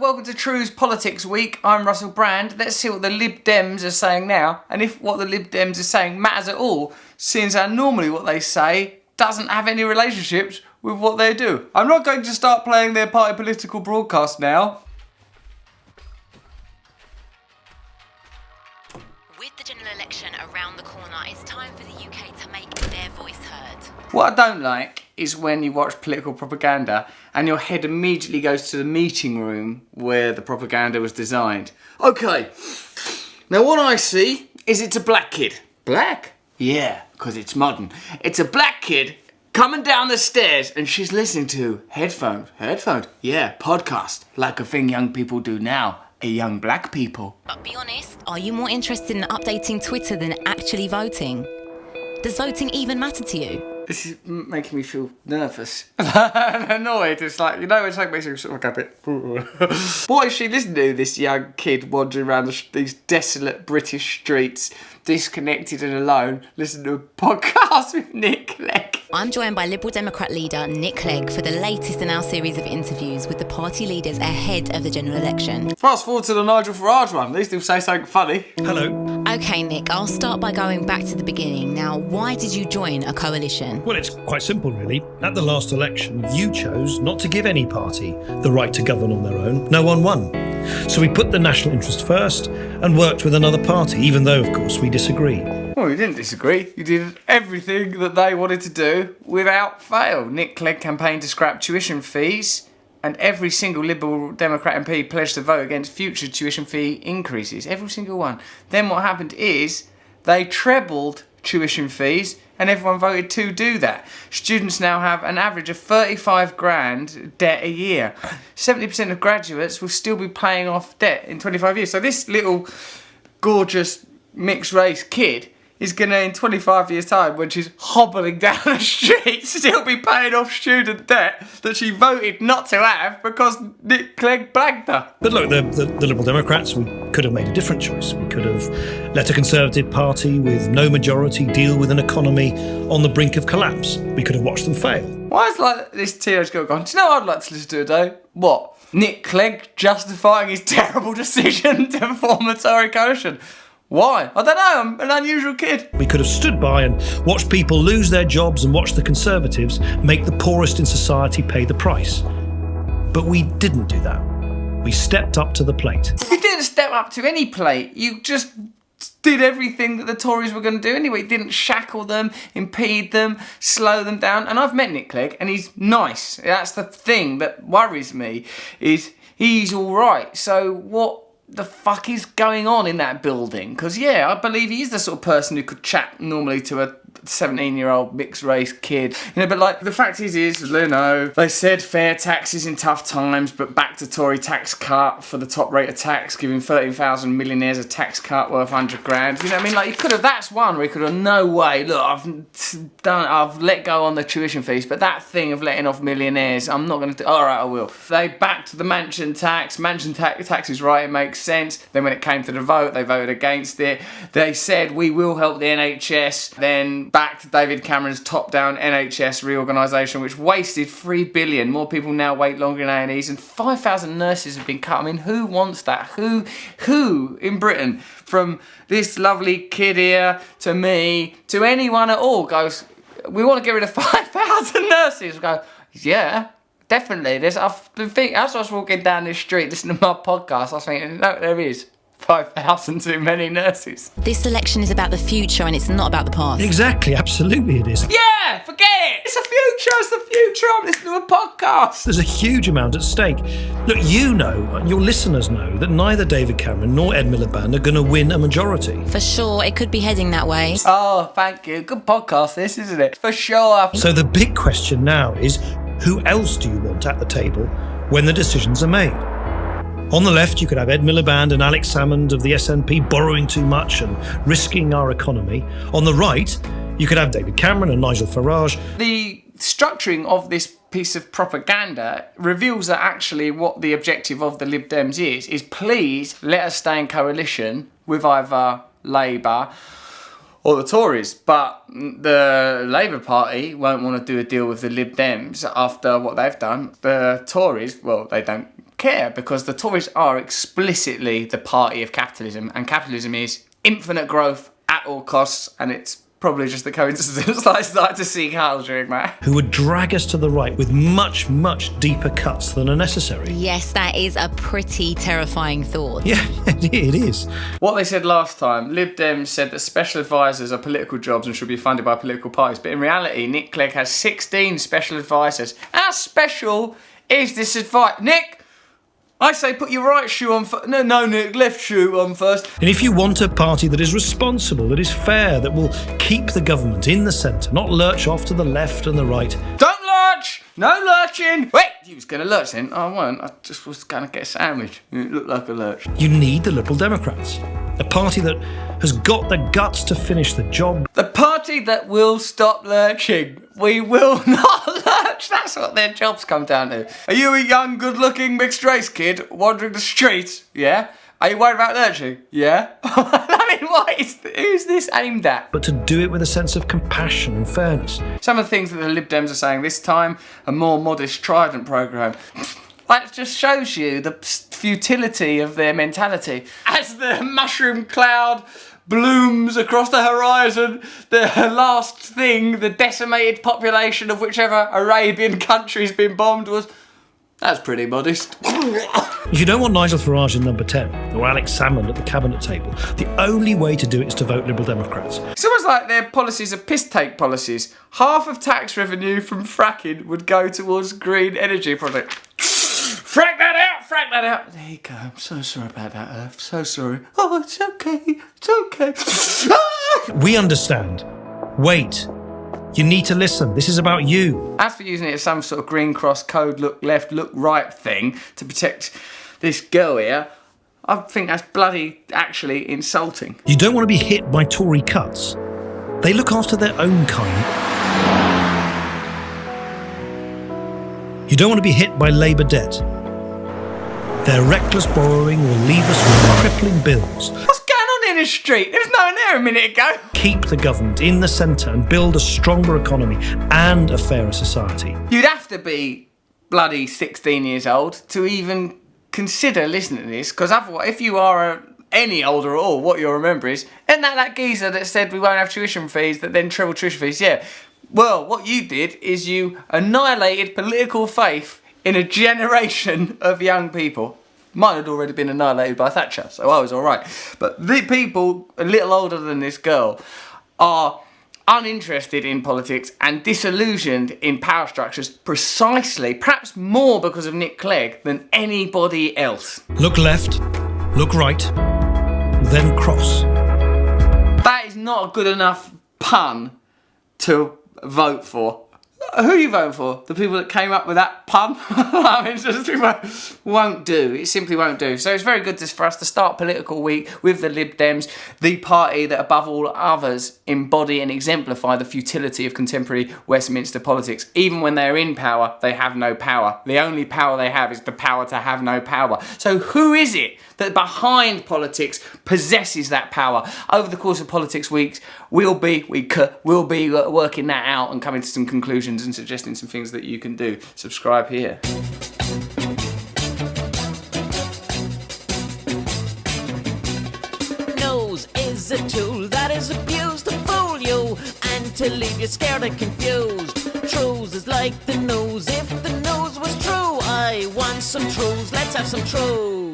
welcome to Trews Politics Week. I'm Russell Brand. Let's see what the Lib Dems are saying now, and if what the Lib Dems are saying matters at all, since normally what they say doesn't have any relationships with what they do. I'm not going to start playing their party political broadcast now. With the general election around the corner, it's time for the UK to make their voice heard. What I don't like is when you watch political propaganda and your head immediately goes to the meeting room where the propaganda was designed. Okay, now what I see is it's a black kid. Black? Yeah, because it's modern. It's a black kid coming down the stairs and she's listening to headphones. Headphones? Yeah, podcast, like a thing young people do now. Young black people. But be honest, are you more interested in updating Twitter than actually voting? Does voting even matter to you? This is making me feel nervous and annoyed. It's like, it's like makes me sort of like a bit... What is she listening to, this young kid wandering around these desolate British streets, disconnected and alone, listening to a podcast with Nick Clegg? I'm joined by Liberal Democrat leader Nick Clegg for the latest in our series of interviews with the party leaders ahead of the general election. Fast forward to the Nigel Farage one. At least he'll say something funny. Hello. Okay, Nick, I'll start by going back to the beginning. Now, why did you join a coalition? Well, it's quite simple, really. At the last election, you chose not to give any party the right to govern on their own. No one won. So we put the national interest first and worked with another party, even though, of course, we disagree. Well, you didn't disagree. You did everything that they wanted to do without fail. Nick Clegg campaigned to scrap tuition fees, and every single Liberal Democrat MP pledged to vote against future tuition fee increases. Every single one. Then what happened is they trebled tuition fees, and everyone voted to do that. Students now have an average of 35 grand debt a year. 70% of graduates will still be paying off debt in 25 years. So this little gorgeous mixed race kid is going to, in 25 years' time, when she's hobbling down the street, still be paying off student debt that she voted not to have because Nick Clegg blagged her. But look, the Liberal Democrats, we could have made a different choice. We could have let a Conservative party with no majority deal with an economy on the brink of collapse. We could have watched them fail. Why is like this teenage girl going, do you know what I'd like to listen to today? What? Nick Clegg justifying his terrible decision to form a Tory coalition. Why? I don't know, I'm an unusual kid. We could have stood by and watched people lose their jobs and watched the Conservatives make the poorest in society pay the price. But we didn't do that. We stepped up to the plate. You didn't step up to any plate. You just did everything that the Tories were going to do anyway. You didn't shackle them, impede them, slow them down. And I've met Nick Clegg, and he's nice. That's the thing that worries me, is he's all right. So what the fuck is going on in that building? Because, yeah, I believe he's the sort of person who could chat normally to a 17-year-old mixed race kid. But like, the fact is, they said fair taxes in tough times, but back to Tory tax cut for the top rate of tax, giving 13,000 millionaires a tax cut worth 100 grand. You know what I mean? Like, you could have, that's one where he could have, no way, look, I've let go on the tuition fees, but that thing of letting off millionaires, I'm not going to do, all right, I will. They backed the mansion tax is right, it makes sense. Then when it came to the vote, they voted against it. They said, we will help the NHS, then backed David Cameron's top-down NHS reorganisation, which wasted $3 billion. More people now wait longer in A&Es, and 5,000 nurses have been cut. I mean, who wants that? Who in Britain, from this lovely kid here to me to anyone at all, goes, we want to get rid of 5,000 nurses? We go, yeah, definitely. As I was walking down this street listening to my podcast, I was thinking, no, there is 5,000 too many nurses. This election is about the future and it's not about the past. Exactly, absolutely it is. Yeah, forget it. It's the future. I'm listening to a podcast. There's a huge amount at stake. Look, you know, and your listeners know, that neither David Cameron nor Ed Miliband are going to win a majority. For sure, it could be heading that way. Oh, thank you. Good podcast this, isn't it? For sure. So the big question now is, who else do you want at the table when the decisions are made? On the left, you could have Ed Miliband and Alex Salmond of the SNP borrowing too much and risking our economy. On the right, you could have David Cameron and Nigel Farage. The structuring of this piece of propaganda reveals that actually what the objective of the Lib Dems is please let us stay in coalition with either Labour or the Tories. But the Labour Party won't want to do a deal with the Lib Dems after what they've done. The Tories, well, they don't care because the Tories are explicitly the party of capitalism, and capitalism is infinite growth at all costs, and it's probably just the coincidence that I started to see Carl during that. Who would drag us to the right with much, much deeper cuts than are necessary. Yes, that is a pretty terrifying thought. Yeah, it is. What they said last time, Lib Dems said that special advisors are political jobs and should be funded by political parties, but in reality, Nick Clegg has 16 special advisors. How special is this advice? Nick, I say put your right shoe on first. No, Nick, left shoe on first. And if you want a party that is responsible, that is fair, that will keep the government in the centre, not lurch off to the left and the right. Don't lurch! No lurching! Wait, you was going to lurch then? I won't. I just was going to get a sandwich. It looked like a lurch. You need the Liberal Democrats. A party that has got the guts to finish the job. The party that will stop lurching. We will not lurch. That's what their jobs come down to. Are you a young, good-looking, mixed-race kid wandering the streets? Yeah? Are you worried about lurching? Yeah? I mean, who's this aimed at? But to do it with a sense of compassion and fairness. Some of the things that the Lib Dems are saying this time, a more modest Trident programme. That just shows you the futility of their mentality. As the mushroom cloud blooms across the horizon, the last thing, the decimated population of whichever Arabian country's been bombed was... That's pretty modest. If you don't want Nigel Farage in number 10, or Alex Salmond at the cabinet table, the only way to do it is to vote Liberal Democrats. It's almost like their policies are piss-take policies. Half of tax revenue from fracking would go towards green energy projects. Frack that out, frack that out. There you go. I'm so sorry about that, Earth. So sorry. Oh, it's okay. It's okay. We understand. Wait. You need to listen. This is about you. As for using it as some sort of green cross code, look left, look right thing to protect this girl here, I think that's bloody actually insulting. You don't want to be hit by Tory cuts. They look after their own kind. You don't want to be hit by Labour debt. Their reckless borrowing will leave us with crippling bills. What's going on in the street? There was no one there a minute ago. Keep the government in the centre and build a stronger economy and a fairer society. You'd have to be bloody 16 years old to even consider listening to this, because otherwise, if you are any older at all, what you'll remember is, isn't that geezer that said we won't have tuition fees that then trebled tuition fees? Yeah. Well, what you did is you annihilated political faith in a generation of young people. Mine had already been annihilated by Thatcher, so I was all right. But the people a little older than this girl are uninterested in politics and disillusioned in power structures precisely, perhaps more because of Nick Clegg than anybody else. Look left, look right, then cross. That is not a good enough pun to vote for. Who are you voting for? The people that came up with that pun? I mean, just won't do. It simply won't do. So it's very good for us to start political week with the Lib Dems, the party that above all others embody and exemplify the futility of contemporary Westminster politics. Even when they're in power, they have no power. The only power they have is the power to have no power. So who is it that behind politics possesses that power? Over the course of politics weeks, we'll be working that out and coming to some conclusions and suggesting some things that you can do. Subscribe here. Nose is a tool that is abused to fool you and to leave you scared and confused. Trews is like the nose. If the nose was true, I want some trews. Let's have some trews.